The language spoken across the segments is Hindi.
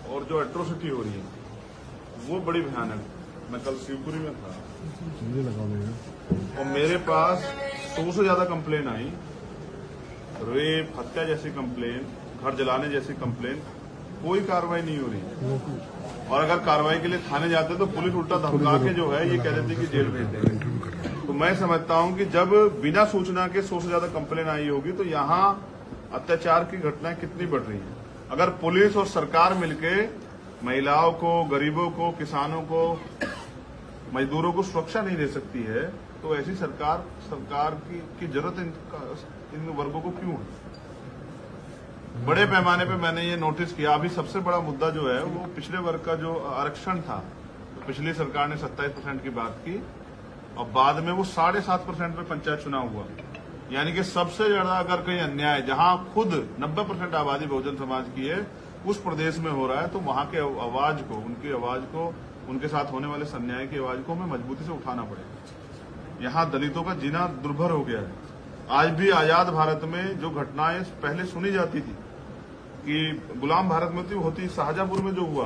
और जो एट्रोसिटी हो रही है वो बड़ी भयानक। मैं कल शिवपुरी में था और मेरे पास 100 से ज्यादा कंप्लेन आई, रेप, हत्या जैसी कंप्लेन, घर जलाने जैसी कंप्लेन। कोई कार्रवाई नहीं हो रही और अगर कार्रवाई के लिए थाने जाते तो पुलिस उल्टा धमका के जो है ये कह देती कि जेल भेज देंगे। तो मैं समझता हूं कि जब बिना सूचना के 100 से ज्यादा कंप्लेन आई होगी तो यहाँ अत्याचार की घटनाएं कितनी बढ़ रही हैं। अगर पुलिस और सरकार मिलके महिलाओं को, गरीबों को, किसानों को, मजदूरों को सुरक्षा नहीं दे सकती है तो ऐसी सरकार की जरूरत इन वर्गों को क्यों है। बड़े पैमाने पे मैंने ये नोटिस किया। अभी सबसे बड़ा मुद्दा जो है वो पिछड़े वर्ग का जो आरक्षण था, तो पिछली सरकार ने 27% की बात की और बाद में वो 7.5% पे पंचायत चुनाव हुआ। यानी कि सबसे ज्यादा अगर कहीं अन्याय जहां खुद 90% आबादी बहुजन समाज की है उस प्रदेश में हो रहा है तो वहां के आवाज को, उनकी आवाज को, उनके साथ होने वाले अन्याय की आवाज को हमें मजबूती से उठाना पड़ेगा। यहाँ दलितों का जीना दुर्भर हो गया है। आज भी आजाद भारत में जो घटनाएं पहले सुनी जाती थी कि गुलाम भारत में होती, शाहजहांपुर में जो हुआ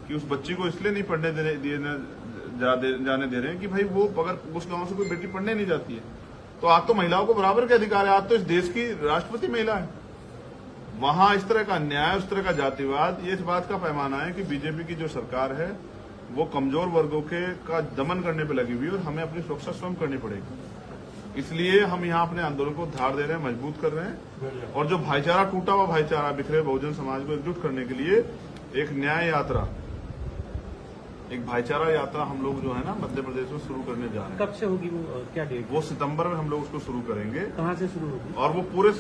कि उस बच्ची को इसलिए नहीं पढ़ने जाने दे रहे हैं कि भाई वो अगर उस गांव से कोई बेटी पढ़ने नहीं जाती है तो आज तो महिलाओं को बराबर के अधिकार है। आज तो इस देश की राष्ट्रपति महिला है। वहां इस तरह का अन्याय, उस तरह का जातिवाद, ये इस बात का पैमाना है कि बीजेपी की जो सरकार है वो कमजोर वर्गों का दमन करने पे लगी हुई है और हमें अपनी सुरक्षा स्वयं करनी पड़ेगी। इसलिए हम यहाँ अपने आंदोलन को धार दे रहे हैं, मजबूत कर रहे हैं और जो भाईचारा, टूटा हुआ भाईचारा, बिखरे बहुजन समाज को एकजुट करने के लिए एक न्याय यात्रा, एक भाईचारा यात्रा हम लोग जो है ना मध्य प्रदेश में शुरू करने जा रहे हैं। कब से होगी वो, क्या डेट? वो सितंबर में हम लोग उसको शुरू करेंगे। कहाँ से शुरू होगी? और वो पूरे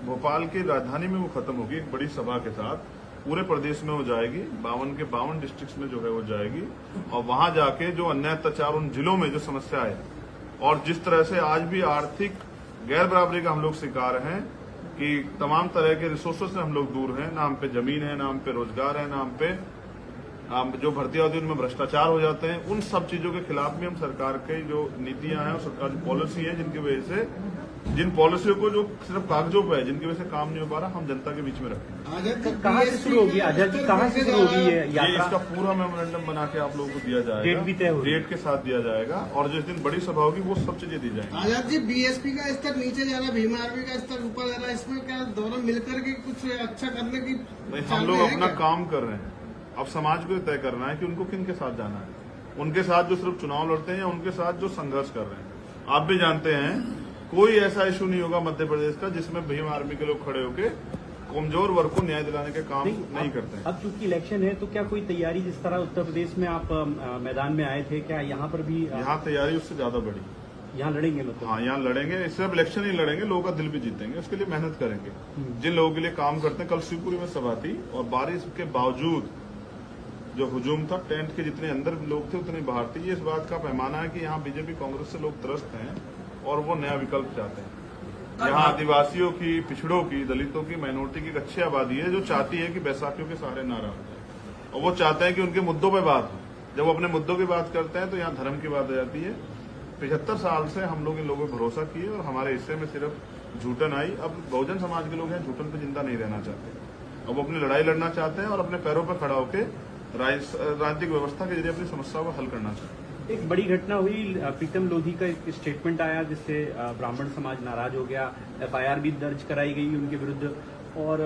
भोपाल की राजधानी में वो खत्म होगी एक बड़ी सभा के साथ। पूरे प्रदेश में हो जाएगी, 52 के 52 डिस्ट्रिक्ट्स में जो है वो जाएगी और वहां जाके जो अन्याय अत्याचार उन जिलों में जो समस्या है और जिस तरह से आज भी आर्थिक गैर बराबरी का हम लोग शिकार हैं कि तमाम तरह के रिसोर्सेज से हम लोग दूर हैं, ना हम पे जमीन है, ना हम पे रोजगार है, ना हम पे जो भर्ती होती है उनमें भ्रष्टाचार हो जाते हैं। उन सब चीजों के खिलाफ भी हम सरकार की जो नीतियां हैं और सरकार की पॉलिसी है जिनकी वजह से, जिन पॉलिसियों को जो सिर्फ कागजों पर है, जिनकी वजह से काम नहीं हो पा रहा, हम जनता के बीच में रखेंगे। कहाँ से शुरू होगी आजाद जी, कहाँ से शुरू होगी ये यात्रा? इसका पूरा मेमोरेंडम बना के आप लोगों को दिया जाएगा, डेट भी तय होगी, डेट के साथ दिया जाएगा और जिस दिन बड़ी सभा होगी वो सब चीजें दी जाएंगी। आजाद जी, बीएसपी का स्तर नीचे जा रहा है, भीम आर्मी का स्तर ऊपर जा रहा है, इसमें क्या दोनों मिलकर के कुछ अच्छा करने की? नहीं, हम लोग अपना काम कर रहे हैं। अब समाज को तय करना है कि उनको किन के साथ जाना है, उनके साथ जो सिर्फ चुनाव लड़ते हैं या उनके साथ जो संघर्ष कर रहे हैं। आप भी जानते हैं कोई ऐसा इशू नहीं होगा मध्य प्रदेश का जिसमें भीम आर्मी के लोग खड़े होकर कमजोर वर्ग को न्याय दिलाने के काम नहीं करते हैं। अब चूंकि इलेक्शन है तो क्या कोई तैयारी, जिस तरह उत्तर प्रदेश में आप मैदान में आए थे, क्या यहाँ पर भी? यहाँ तैयारी उससे ज्यादा बड़ी। यहाँ लड़ेंगे मतलब? हाँ, यहाँ लड़ेंगे। सिर्फ इलेक्शन ही लड़ेंगे, लोगों का दिल भी जीतेंगे, उसके लिए मेहनत करेंगे। जिन लोगों के लिए काम करते हैं, कल शिवपुरी में सभा थी और बारिश के बावजूद जो हुजूम था, टेंट के जितने अंदर लोग थे उतने बाहर थे। ये इस बात का पैमाना है कि यहाँ बीजेपी कांग्रेस से लोग त्रस्त हैं और वो नया विकल्प चाहते हैं। यहाँ आदिवासियों की, पिछड़ों की, दलितों की, माइनॉरिटी की एक अच्छी आबादी है जो चाहती है कि बैसाखियों के सहारे ना रहा और वो चाहते हैं कि उनके मुद्दों पर बात हो। जब वो अपने मुद्दों की बात करते हैं तो यहाँ धर्म की बात आ जाती है। 75 साल से हम लोग इन लोगों पर भरोसा किए और हमारे हिस्से में सिर्फ झूठन आई। अब बहुजन समाज के लोग हैं झूठन पे जिंदा नहीं रहना चाहते। अब वो अपनी लड़ाई लड़ना चाहते हैं और अपने पैरों पर खड़ा होकर राजनीतिक व्यवस्था के जरिए अपनी समस्या को हल करना चाहते हैं। एक बड़ी घटना हुई, प्रीतम लोधी का एक स्टेटमेंट आया जिससे ब्राह्मण समाज नाराज हो गया। एफआईआर भी दर्ज कराई गई उनके विरुद्ध और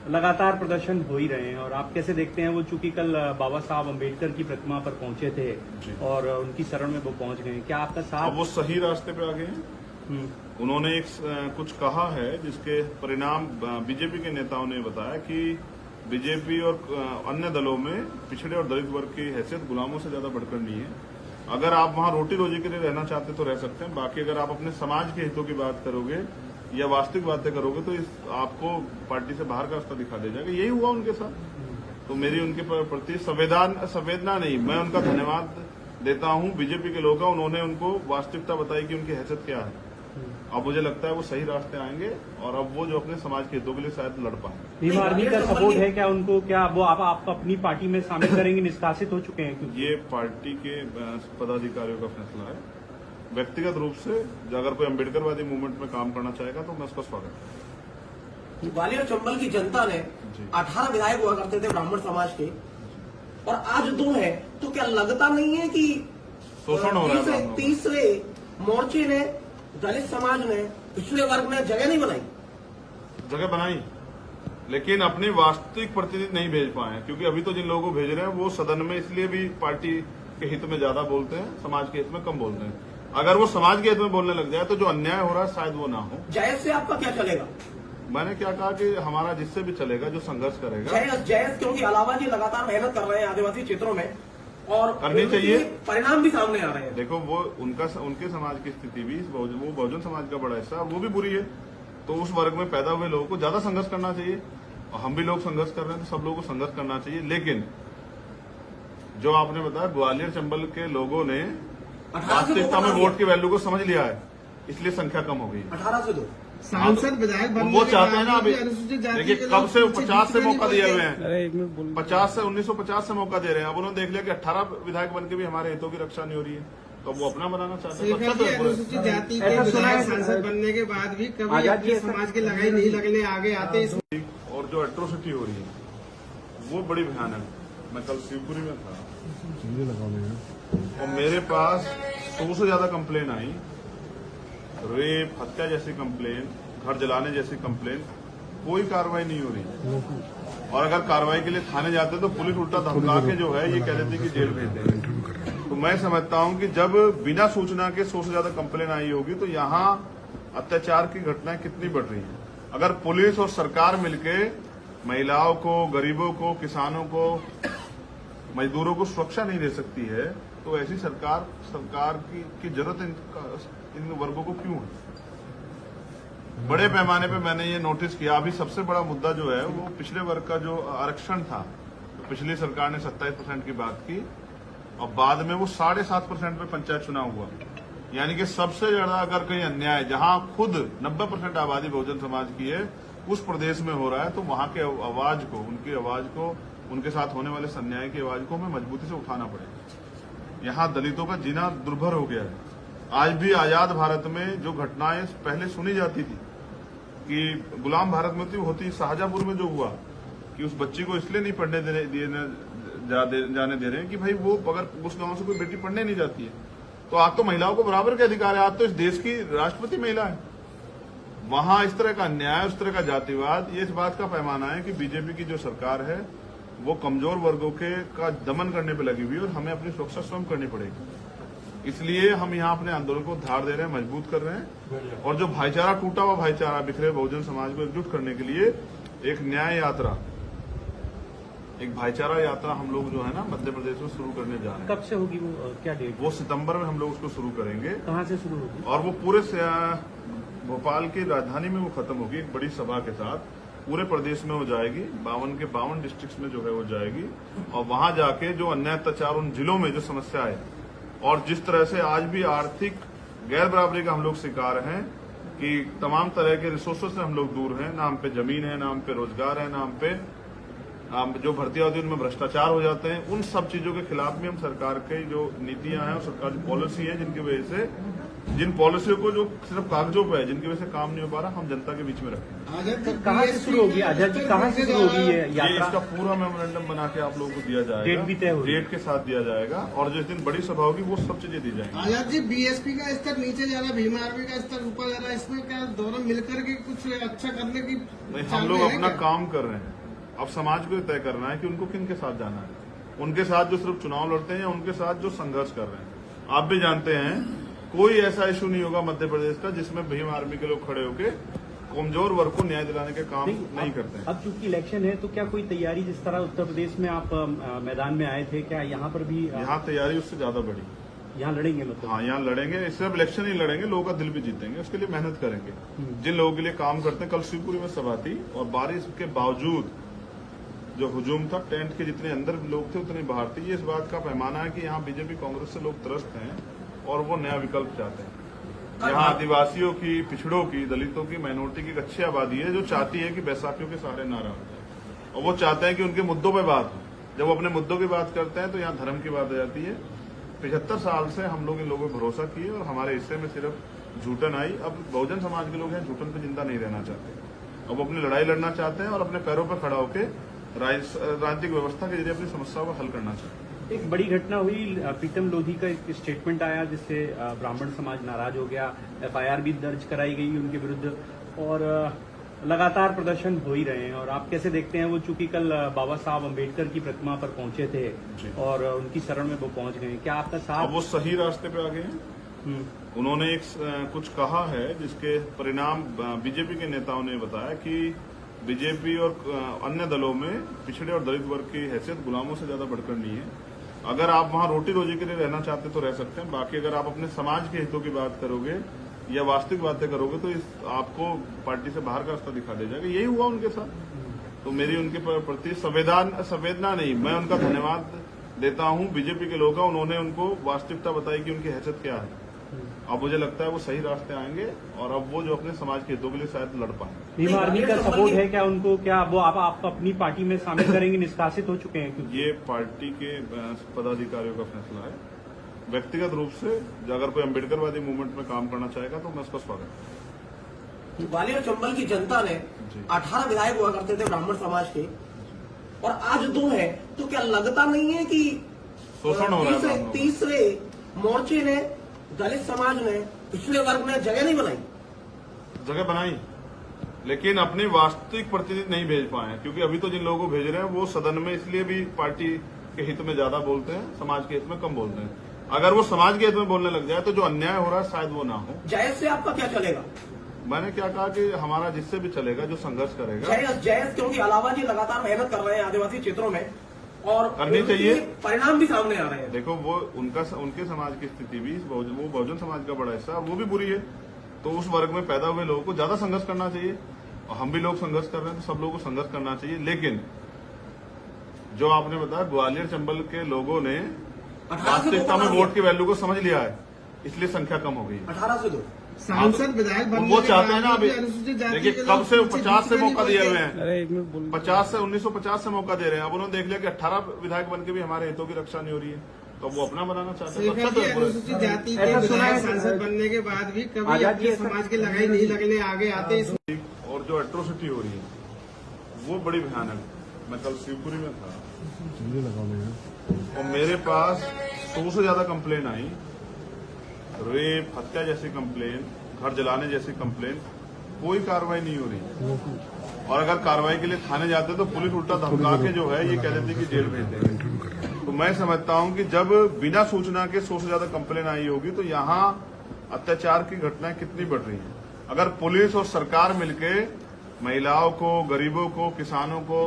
लगातार प्रदर्शन हो ही रहे हैं। और आप कैसे देखते हैं वो, चूंकि कल बाबा साहब अम्बेडकर की प्रतिमा पर पहुंचे थे और उनकी शरण में वो पहुंच गए, क्या आपका साथ? वो सही रास्ते पे आ गए हैं। उन्होंने एक कुछ कहा है जिसके परिणाम बीजेपी के नेताओं ने बताया कि बीजेपी और अन्य दलों में पिछड़े और दलित वर्ग की हैसियत गुलामों से ज्यादा बढ़कर नहीं है। अगर आप वहां रोटी रोजी के लिए रहना चाहते तो रह सकते हैं, बाकी अगर आप अपने समाज के हितों की बात करोगे या वास्तविक बातें करोगे तो आपको पार्टी से बाहर का रास्ता दिखा दे जाएगा। यही हुआ उनके साथ। तो मेरी उनके प्रति संवेदना नहीं, मैं उनका धन्यवाद देता हूं बीजेपी के लोगों का। उन्होंने उनको वास्तविकता बताई कि उनकी हैसियत क्या है। अब मुझे लगता है वो सही रास्ते आएंगे और अब वो जो अपने समाज के हितों के लिए शायद लड़ पाएंगे। भीम आर्मी का सपोर्ट है क्या उनको? क्या वो आप अपनी पार्टी में शामिल करेंगे? निष्कासित हो चुके हैं क्योंकि ये पार्टी के पदाधिकारियों का फैसला है। व्यक्तिगत रूप से अगर कोई अम्बेडकरवादी मूवमेंट में काम करना चाहेगा तो मैं उसका स्वागत करूंगा। ग्वालियर चंबल की जनता ने जी। 18 विधायक हुआ करते थे ब्राह्मण समाज के, और आज 2 है, तो क्या लगता नहीं है कि शोषण हो रहा है ब्राह्मणों का? तीसरे मोर्चे ने, दलित समाज ने, पिछड़े वर्ग ने जगह नहीं बनाई? जगह बनाई, लेकिन अपनी वास्तविक प्रतिनिधि नहीं भेज पाए, क्योंकि अभी तो जिन लोगों को भेज रहे हैं वो सदन में इसलिए भी पार्टी के हित में ज्यादा बोलते हैं, समाज के हित में कम बोलते हैं। अगर वो समाज के हित में बोलने लग जाए तो जो अन्याय हो रहा है शायद वो ना हो। जयस से आपका क्या चलेगा? मैंने क्या कहा कि हमारा जिससे भी चलेगा, जो संघर्ष करेगा। जयस क्योंकि अलावा जी लगातार मेहनत कर रहे हैं आदिवासी क्षेत्रों में, और करनी चाहिए। परिणाम भी सामने आ रहे हैं। देखो वो उनके समाज की स्थिति भी, वो बहुजन समाज का बड़ा हिस्सा, वो भी बुरी है। तो उस वर्ग में पैदा हुए लोगों को ज्यादा संघर्ष करना चाहिए, और हम भी लोग संघर्ष कर रहे हैं, तो सब लोगों को संघर्ष करना चाहिए। लेकिन जो आपने बताया, ग्वालियर चंबल के लोगों ने वास्तविकता में वोट की वैल्यू को समझ लिया है, इसलिए संख्या कम हो गई। 18 से 2 सांसद विधायक बनने वो के चाहते हैं ना बाद अभी। भी अनुसूचित जाति देखिए के लोग कब से पीछे 50 से नहीं मौका दिए पड़ते। हुए हैं, 50 से 1950 से मौका दे रहे हैं। अब उन्होंने देख लिया कि 18 विधायक बन के भी हमारे हितों की रक्षा नहीं हो रही है, तो अब वो अपना बनाना चाहते हैं। शेखर अच्छा जी, तो है। अनुसूचित जाति के ऐसा सुना है विधायक सांसद बनने के बाद भी कभी आजाद जी अपने ऐसा- समाज की लगाई नहीं लगने आगे आते। और जो एट्रोसिटी हो रही है वो बड़ी भयानक। मैं कल शिवपुरी में था और मेरे पास 100 से ज्यादा कंप्लेन आई, रेप, हत्या जैसी कंप्लेन, घर जलाने जैसी कंप्लेन। कोई कार्रवाई नहीं हो रही, और अगर कार्रवाई के लिए थाने जाते तो पुलिस उल्टा धमका के जो है ये कह देती कि जेल भेज देंगे। तो मैं समझता हूं कि जब बिना सूचना के 100 से ज्यादा कंप्लेन आई होगी तो यहाँ अत्याचार की घटनाएं कितनी बढ़ रही हैं। अगर पुलिस और सरकार मिलके महिलाओं को, गरीबों को, किसानों को, मजदूरों को सुरक्षा नहीं दे सकती है, तो ऐसी सरकार की जरूरत इन वर्गों को क्यों है? बड़े पैमाने पे मैंने ये नोटिस किया। अभी सबसे बड़ा मुद्दा जो है वो पिछले वर्ग का जो आरक्षण था, तो पिछली सरकार ने 27% की बात की, और बाद में वो 7.5% पे पंचायत चुनाव हुआ। यानी कि सबसे ज्यादा अगर कहीं अन्याय जहां खुद 90% आबादी बहुजन समाज की है उस प्रदेश में हो रहा है, तो वहां के आवाज को, उनकी आवाज को, उनके साथ होने वाले अन्याय की आवाज को हमें मजबूती से उठाना पड़ेगा। यहाँ दलितों का जीना दुर्भर हो गया है। आज भी आजाद भारत में जो घटनाएं पहले सुनी जाती थी कि गुलाम भारत में तो होती, शाहजहांपुर में जो हुआ कि उस बच्ची को इसलिए नहीं पढ़ने जाने दे रहे हैं कि भाई वो अगर उस गांव से कोई बेटी पढ़ने नहीं जाती है, तो आज तो महिलाओं को बराबर के अधिकार है। आज तो इस देश की राष्ट्रपति महिला है। वहां इस तरह का अन्याय, उस तरह का जातिवाद, ये इस बात का पैमाना है कि बीजेपी की जो सरकार है वो कमजोर वर्गों का दमन करने पर लगी हुई है, और हमें अपनी सुरक्षा स्वयं करनी पड़ेगी। इसलिए हम यहाँ अपने आंदोलन को धार दे रहे हैं, मजबूत कर रहे हैं, और जो भाईचारा, टूटा हुआ भाईचारा, बिखरे बहुजन समाज को एकजुट करने के लिए एक न्याय यात्रा, एक भाईचारा यात्रा हम लोग जो है ना मध्य प्रदेश में शुरू करने जा रहे हैं। कब से होगी वो, क्या डेट? वो सितंबर में हम लोग उसको शुरू करेंगे, कहाँ से शुरू होगी? और वो पूरे भोपाल की राजधानी में वो खत्म होगी एक बड़ी सभा के साथ। पूरे प्रदेश में हो जाएगी, 52 के 52 डिस्ट्रिक्ट्स में जो है वो जाएगी, और वहां जाके जो अन्याय अत्याचार उन जिलों में जो समस्या है, और जिस तरह से आज भी आर्थिक गैर बराबरी का हम लोग शिकार हैं कि तमाम तरह के रिसोर्सेज से हम लोग दूर हैं, ना हम पे जमीन है, ना हम पे रोजगार है, ना हम पे जो भर्ती होती है उनमें भ्रष्टाचार हो जाते हैं। उन सब चीजों के खिलाफ भी हम सरकार की जो नीतियां हैं और सरकार की पॉलिसी है, जिनकी वजह से, जिन पॉलिसियों को जो सिर्फ कागजों पे है, जिनकी वजह से काम नहीं हो पा रहा, हम जनता के बीच में रखें। कहाँ से शुरू होगी आजाद जी, कहाँ से शुरू होगी ये ये यात्रा? इसका पूरा मेमोरेंडम बना के आप लोगों को दिया जाएगा, डेट भी तय होगी, डेट के साथ दिया जाएगा, और जिस दिन बड़ी सभा होगी वो सब चीजें दी जाएंगी। आजाद जी, बीएसपी का स्तर नीचे जा रहा, भीम आर्मी का स्तर ऊपर जा रहा, इसमें क्या दोनों मिलकर के कुछ अच्छा करने की नहीं, हम लोग अपना काम कर रहे हैं। अब समाज को तय करना है कि उनको किन के साथ जाना है, उनके साथ जो सिर्फ चुनाव लड़ते हैं या उनके साथ जो संघर्ष कर रहे हैं। आप भी जानते हैं कोई ऐसा इशू नहीं होगा मध्य प्रदेश का जिसमें भीम आर्मी के लोग खड़े होकर कमजोर वर्ग को न्याय दिलाने के काम नहीं करते हैं। अब चूंकि इलेक्शन है तो क्या कोई तैयारी, जिस तरह उत्तर प्रदेश में आप मैदान में आए थे, क्या यहाँ पर भी यहाँ तैयारी उससे ज्यादा बड़ी, यहाँ लड़ेंगे? मतलब हाँ, यहाँ लड़ेंगे। सिर्फ इलेक्शन ही लड़ेंगे, लोगों का दिल भी जीतेंगे, उसके लिए मेहनत करेंगे। जिन लोगों के लिए काम करते हैं, कल शिवपुरी में सभा थी और बारिश के बावजूद जो हुजूम था, टेंट के जितने अंदर लोग थे उतने बाहर थे। ये इस बात का पैमाना है कि यहाँ बीजेपी कांग्रेस से लोग त्रस्त हैं और वो नया विकल्प चाहते हैं। यहाँ आदिवासियों की, पिछड़ों की, दलितों की, माइनॉरिटी की एक अच्छी आबादी है जो चाहती है कि बैसाखियों के सहारे ना रहे, और वो चाहते हैं कि उनके मुद्दों पर बात हो। जब वो अपने मुद्दों की बात करते हैं तो यहाँ धर्म की बात आ जाती है। 75 साल से हम लोग इन लोगों पर भरोसा किए और हमारे हिस्से में सिर्फ झूठन आई। अब बहुजन समाज के लोग हैं, झूठन पे जिंदा नहीं रहना चाहते। अब वो अपनी लड़ाई लड़ना चाहते हैं और अपने पैरों पर खड़ा होकर राजनीतिक व्यवस्था के जरिए अपनी समस्याओं को हल करना चाहते हैं। एक बड़ी घटना हुई, प्रीतम लोधी का एक स्टेटमेंट आया जिससे ब्राह्मण समाज नाराज हो गया। एफआईआर भी दर्ज कराई गई उनके विरुद्ध और लगातार प्रदर्शन हो ही रहे हैं। और आप कैसे देखते हैं वो, चूंकि कल बाबा साहब अम्बेडकर की प्रतिमा पर पहुंचे थे और उनकी शरण में वो पहुंच गए, क्या आपका साथ? अब वो सही रास्ते पे आ गए हैं। उन्होंने एक कुछ कहा है जिसके परिणाम बीजेपी के नेताओं ने बताया कि बीजेपी और अन्य दलों में पिछड़े और दलित वर्ग की हैसियत गुलामों से ज्यादा बढ़कर नहीं है। अगर आप वहां रोटी रोजी के लिए रहना चाहते तो रह सकते हैं, बाकी अगर आप अपने समाज के हितों की बात करोगे या वास्तविक बातें करोगे तो आपको पार्टी से बाहर का रास्ता दिखा दे जाएगा। यही हुआ उनके साथ। तो मेरी उनके प्रति संवेदना नहीं, मैं उनका धन्यवाद देता हूं। बीजेपी के लोग हैं, उन्होंने उनको वास्तविकता बताई कि उनकी हैसियत क्या है। अब मुझे लगता है वो सही रास्ते आएंगे और अब वो जो अपने समाज के हितों के लिए शायद लड़ पाएंगे। भीम आर्मी का सपोर्ट है क्या उनको? क्या वो आप अपनी पार्टी में शामिल करेंगे? निष्कासित हो चुके हैं क्योंकि ये पार्टी के पदाधिकारियों का फैसला है। व्यक्तिगत रूप से अगर कोई अम्बेडकरवादी मूवमेंट में काम करना चाहेगा तो मैं उसका स्वागत करूंगा। ग्वालियर चंबल की जनता ने 18 विधायक हुआ करते थे ब्राह्मण समाज के, और आज 2 है, तो क्या लगता नहीं है कि शोषण हो रहा है? तीसरे मोर्चे ने, दलित समाज ने, पिछड़े वर्ग ने जगह नहीं बनाई? जगह बनाई, लेकिन अपनी वास्तविक प्रतिनिधि नहीं भेज पाए, क्योंकि अभी तो जिन लोगों को भेज रहे हैं वो सदन में इसलिए भी पार्टी के हित में ज्यादा बोलते हैं, समाज के हित में कम बोलते हैं। अगर वो समाज के हित में बोलने लग जाए तो जो अन्याय हो रहा है शायद वो ना हो। जायज से आपका क्या चलेगा? मैंने क्या कहा कि हमारा जिससे भी चलेगा, जो संघर्ष करेगा। जायज क्योंकि अलावा जी लगातार मेहनत कर रहे हैं आदिवासी क्षेत्रों में और करनी चाहिए, परिणाम भी सामने आ रहे हैं। देखो वो उनके समाज की स्थिति भी, वो बहुजन समाज का बड़ा हिस्सा वो भी बुरी है। तो उस वर्ग में पैदा हुए लोगों को ज्यादा संघर्ष करना चाहिए और हम भी लोग संघर्ष कर रहे हैं तो सब लोगों को संघर्ष करना चाहिए। लेकिन जो आपने बताया, ग्वालियर चंबल के लोगों ने वास्तविकता में वोट की वैल्यू को समझ लिया है, इसलिए संख्या कम हो गई। 18 से 2 सांसद विधायक बनने वो चाहते हैं ना। अभी अनुसूचित जाति देखिए के कब से लोग 50 से मौका दिए हुए हैं, अरे 50 से 1950 से मौका दे रहे हैं। अब उन्होंने देख लिया कि 18 विधायक बन के भी हमारे हितों की रक्षा नहीं हो रही है, तो वो अपना बनाना चाहते हैं। शेखर जी, अनुसूचित जाति के विधायक सांसद बनने के बाद भी कभी अपने समाज की लड़ाई नहीं लगने आगे आते। और जो एट्रोसिटी हो रही है वो बड़ी भयानक। मैं कल शिवपुरी में था और मेरे पास 100 से ज्यादा कंप्लेन आई, रेप, हत्या जैसी कंप्लेन, घर जलाने जैसी कंप्लेन। कोई कार्रवाई नहीं हो रही। और अगर कार्रवाई के लिए थाने जाते तो पुलिस उल्टा धमका के जो है ये कह देती कि जेल भेज देंगे। तो मैं समझता हूं कि जब बिना सूचना के 100 से ज्यादा कंप्लेन आई होगी तो यहाँ अत्याचार की घटनाएं कितनी बढ़ रही हैं। अगर पुलिस और सरकार मिलके महिलाओं को, गरीबों को, किसानों को,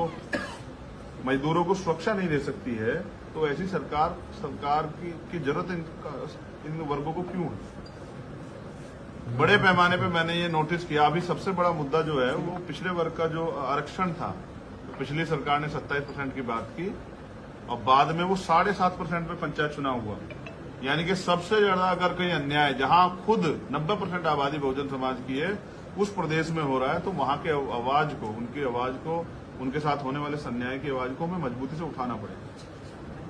मजदूरों को सुरक्षा नहीं दे सकती है तो ऐसी सरकार की जरूरत इन वर्गों को क्यों है? बड़े पैमाने पे मैंने ये नोटिस किया। अभी सबसे बड़ा मुद्दा जो है वो पिछड़े वर्ग का जो आरक्षण था, तो पिछली सरकार ने 27% की बात की और बाद में वो 7.5% पे पंचायत चुनाव हुआ। यानी कि सबसे ज्यादा अगर कहीं अन्याय जहां खुद 90% आबादी बहुजन समाज की है उस प्रदेश में हो रहा है तो वहां के आवाज को, उनकी आवाज को, उनके साथ होने वाले अन्याय की आवाज को हमें मजबूती से उठाना पड़ेगा।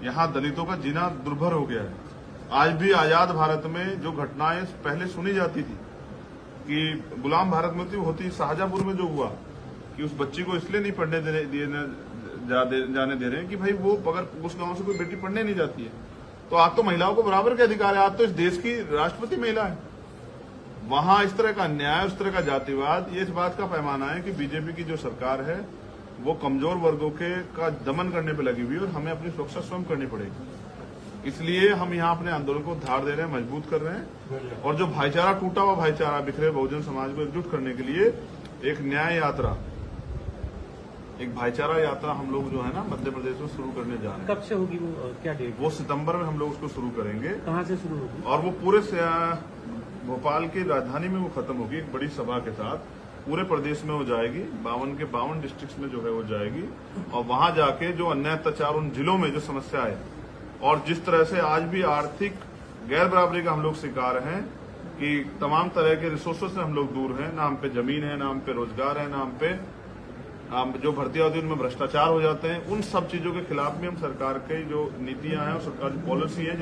यहाँ दलितों का जीना दुर्भर हो गया है। आज भी आजाद भारत में जो घटनाएं पहले सुनी जाती थी कि गुलाम भारत में होती, शाहजहांपुर में जो हुआ कि उस बच्ची को इसलिए नहीं पढ़ने जाने दे रहे हैं कि भाई वो अगर उस गांव से कोई बेटी पढ़ने नहीं जाती है तो आज तो महिलाओं को बराबर के अधिकार है। आज तो इस देश की राष्ट्रपति महिला है। वहां इस तरह का अन्याय, उस तरह का जातिवाद, ये इस बात का पैमाना है कि बीजेपी की जो सरकार है वो कमजोर वर्गों का दमन करने पर लगी हुई है और हमें अपनी सुरक्षा स्वयं करनी पड़ेगी। इसलिए हम यहाँ अपने आंदोलन को धार दे रहे हैं, मजबूत कर रहे हैं और जो भाईचारा, टूटा हुआ भाईचारा, बिखरे बहुजन समाज को एकजुट करने के लिए एक न्याय यात्रा, एक भाईचारा यात्रा हम लोग जो है ना मध्य प्रदेश में शुरू करने जा रहे हैं। कब से होगी वो, क्या डेट? वो सितंबर में हम लोग उसको शुरू करेंगे। कहाँ से शुरू होगी? और वो पूरे भोपाल की राजधानी में वो खत्म होगी एक बड़ी सभा के साथ। पूरे प्रदेश में हो जाएगी, 52 के 52 डिस्ट्रिक्ट्स में जो है वो जाएगी और वहां जाके जो अन्याय अत्याचार उन जिलों में जो समस्या है और जिस तरह से आज भी आर्थिक गैर बराबरी का हम लोग शिकार हैं कि तमाम तरह के रिसोर्सेज से हम लोग दूर हैं, ना हम पे जमीन है, ना हम पे रोजगार है, ना हम पे जो भर्ती होती है उनमें भ्रष्टाचार हो जाते हैं। उन सब चीजों के खिलाफ भी हम सरकार की जो नीतियां हैं और सरकार की पॉलिसी है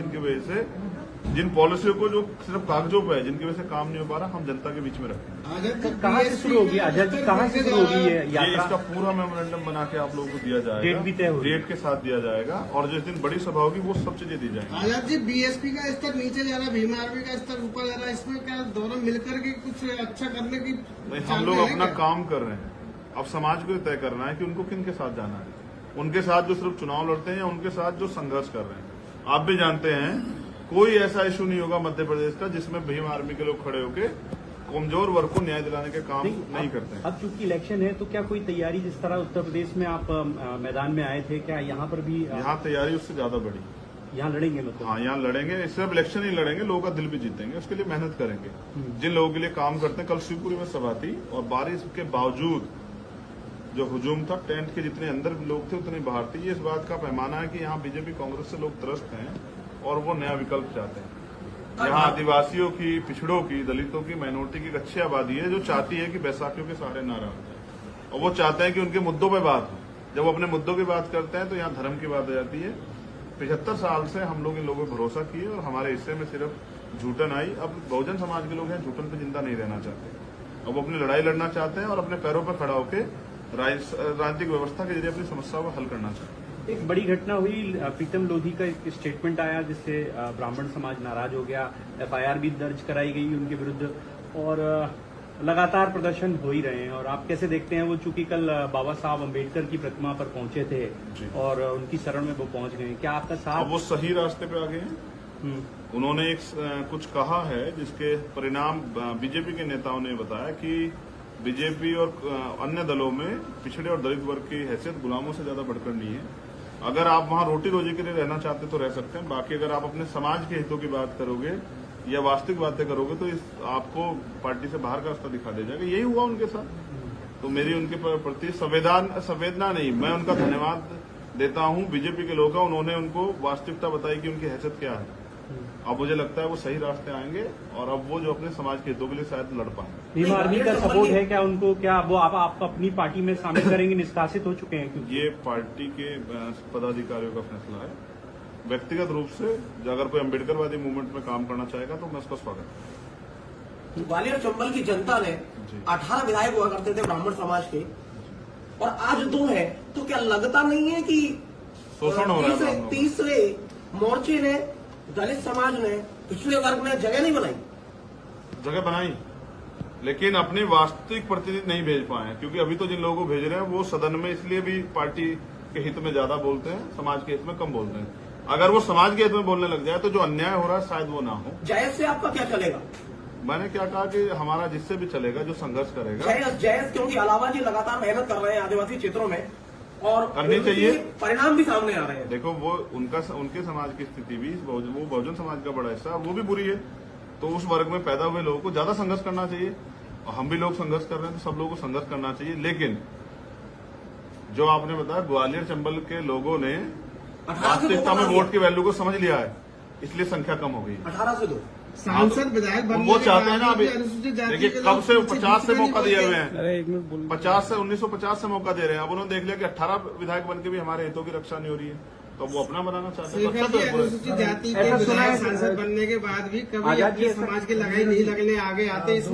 जिन पॉलिसियों को जो सिर्फ कागजों पे है, जिनकी वजह से काम नहीं हो पा रहा, हम जनता के बीच में रखेंगे। आजाद जी कहाँ से शुरू होगी आजाद जी, कहाँ से शुरू होगी ये ये यात्रा? इसका पूरा मेमोरेंडम बना के आप लोगों को दिया जाएगा, डेट भी तय होगी। डेट के साथ दिया जाएगा, और जिस दिन बड़ी सभा होगी वो सब चीजें दी जाएंगी। आजाद जी बीएसपी का स्तर नीचे जा रहा, भीम आर्मी का स्तर ऊपर जा रहा है, इसमें क्या दोनों मिलकर के कुछ अच्छा करने की नहीं, हम लोग अपना काम कर रहे हैं। अब समाज को तय करना है कि उनको किन के साथ जाना है, उनके साथ जो सिर्फ चुनाव लड़ते हैं या उनके साथ जो संघर्ष कर रहे हैं। आप भी जानते हैं कोई ऐसा इशू नहीं होगा मध्य प्रदेश का जिसमें भीम आर्मी के लोग खड़े होके कमजोर वर्ग को न्याय दिलाने के काम नहीं करते हैं। अब चूंकि इलेक्शन है तो क्या कोई तैयारी, जिस तरह उत्तर प्रदेश में आप मैदान में आए थे, क्या यहाँ पर भी यहाँ तैयारी उससे ज्यादा बड़ी। यहाँ लड़ेंगे? मतलब हाँ, यहाँ लड़ेंगे, सिर्फ इलेक्शन ही लड़ेंगे, लोगों का दिल भी जीतेंगे, उसके लिए मेहनत करेंगे। जिन लोगों के लिए काम करते हैं, कल शिवपुरी में सभा थी और बारिश के बावजूद जो हुजूम था, टेंट के जितने अंदर लोग थे उतने बाहर थे। ये इस बात का पैमाना है कि यहाँ बीजेपी कांग्रेस से लोग त्रस्त हैं और वो नया विकल्प चाहते हैं। यहाँ आदिवासियों की, पिछड़ों की, दलितों की, माइनॉरिटी की एक अच्छी आबादी है जो चाहती है कि बैसाखियों के सहारे ना रहे, और वो चाहते हैं कि उनके मुद्दों पर बात हो। जब वो अपने मुद्दों की बात करते हैं तो यहाँ धर्म की बात आ जाती है। 75 साल से हम लोग इन लोगों पर भरोसा किए और हमारे हिस्से में सिर्फ झूठन आई। अब बहुजन समाज के लोग हैं, झूठन पे जिंदा नहीं रहना चाहते। अब वो अपनी लड़ाई लड़ना चाहते हैं और अपने पैरों पर खड़ा होकर राजनीतिक व्यवस्था के जरिए अपनी समस्याओं को हल करना चाहते हैं। एक बड़ी घटना हुई, प्रीतम लोधी का एक स्टेटमेंट आया जिससे ब्राह्मण समाज नाराज हो गया। एफआईआर भी दर्ज कराई गई उनके विरुद्ध और लगातार प्रदर्शन हो ही रहे हैं। और आप कैसे देखते हैं? वो चूंकि कल बाबा साहब अम्बेडकर की प्रतिमा पर पहुंचे थे और उनकी शरण में वो पहुंच गए, क्या आपका साथ? अब वो सही रास्ते पे आ गए हैं। उन्होंने एक कुछ कहा है जिसके परिणाम बीजेपी के नेताओं ने बताया कि बीजेपी और अन्य दलों में पिछड़े और दलित वर्ग की हैसियत गुलामों से ज्यादा बढ़कर नहीं है। अगर आप वहां रोटी रोजी के लिए रहना चाहते तो रह सकते हैं, बाकी अगर आप अपने समाज के हितों की बात करोगे या वास्तविक बातें करोगे तो आपको पार्टी से बाहर का रास्ता दिखा दे जाएगा। यही हुआ उनके साथ। तो मेरी उनके प्रति संवेदना नहीं, मैं उनका धन्यवाद देता हूं बीजेपी के लोगों का। उन्होंने उनको वास्तविकता बताई कि उनकी हैसियत क्या है। अब मुझे लगता है वो सही रास्ते आएंगे और अब वो जो अपने समाज के हितों के लिए शायद लड़ पाएंगे। भीम आर्मी का सपोर्ट है क्या उनको? क्या वो आप अपनी पार्टी में शामिल करेंगे? निष्कासित हो चुके हैं क्योंकि ये पार्टी के पदाधिकारियों का फैसला है। व्यक्तिगत रूप से अगर कोई अम्बेडकरवादी मूवमेंट में काम करना चाहेगा तो मैं उसका स्वागत करूंगा। ग्वालियर चंबल की जनता ने 18 विधायक हुआ करते थे ब्राह्मण समाज के, और आज 2 है, तो क्या लगता नहीं है कि शोषण हो रहा है? तीसरे मोर्चे ने, दलित समाज ने, पिछड़े वर्ग ने जगह नहीं बनाई? जगह बनाई, लेकिन अपने वास्तविक प्रतिनिधि नहीं भेज पाए हैं, क्योंकि अभी तो जिन लोगों को भेज रहे हैं वो सदन में इसलिए भी पार्टी के हित में ज्यादा बोलते हैं, समाज के हित में कम बोलते हैं। अगर वो समाज के हित में बोलने लग जाए तो जो अन्याय हो रहा है शायद वो ना हो। जयस से आपका क्या चलेगा? मैंने क्या कहा कि हमारा जिससे भी चलेगा, जो संघर्ष करेगा। जयस क्योंकि अलावा जी लगातार मेहनत कर रहे हैं आदिवासी क्षेत्रों में और करनी चाहिए, परिणाम भी सामने आ रहे हैं। देखो वो उनके समाज की स्थिति भी, वो बहुजन समाज का बड़ा हिस्सा वो भी बुरी है। तो उस वर्ग में पैदा हुए लोगों को ज्यादा संघर्ष करना चाहिए, और हम भी लोग संघर्ष कर रहे हैं तो सब लोगों को संघर्ष करना चाहिए। लेकिन जो आपने बताया, ग्वालियर चंबल के लोगों ने वास्तविकता में वोट की वैल्यू को समझ लिया है, इसलिए संख्या कम हो गई। 18 से 2 सांसद विधायक बनने वो के चाहते हैं ना। अभी अनुसूचित जाति देखिए के कब लोग तो से पीछे 50 से नहीं मौका दिए हुए बोलते। हैं, 50 से 1950 से मौका दे रहे हैं। अब उन्होंने देख लिया कि 18 विधायक बन के भी हमारे हितों की रक्षा नहीं हो रही है, तो वो अपना बनाना चाहते हैं। शेखर जी, अनुसूचित जाति के ऐसा सुना है विधायक सांसद बनने के बाद भी कभी आजाद अपने जी, ऐसा- समाज की लगाई नहीं लगने आगे आते।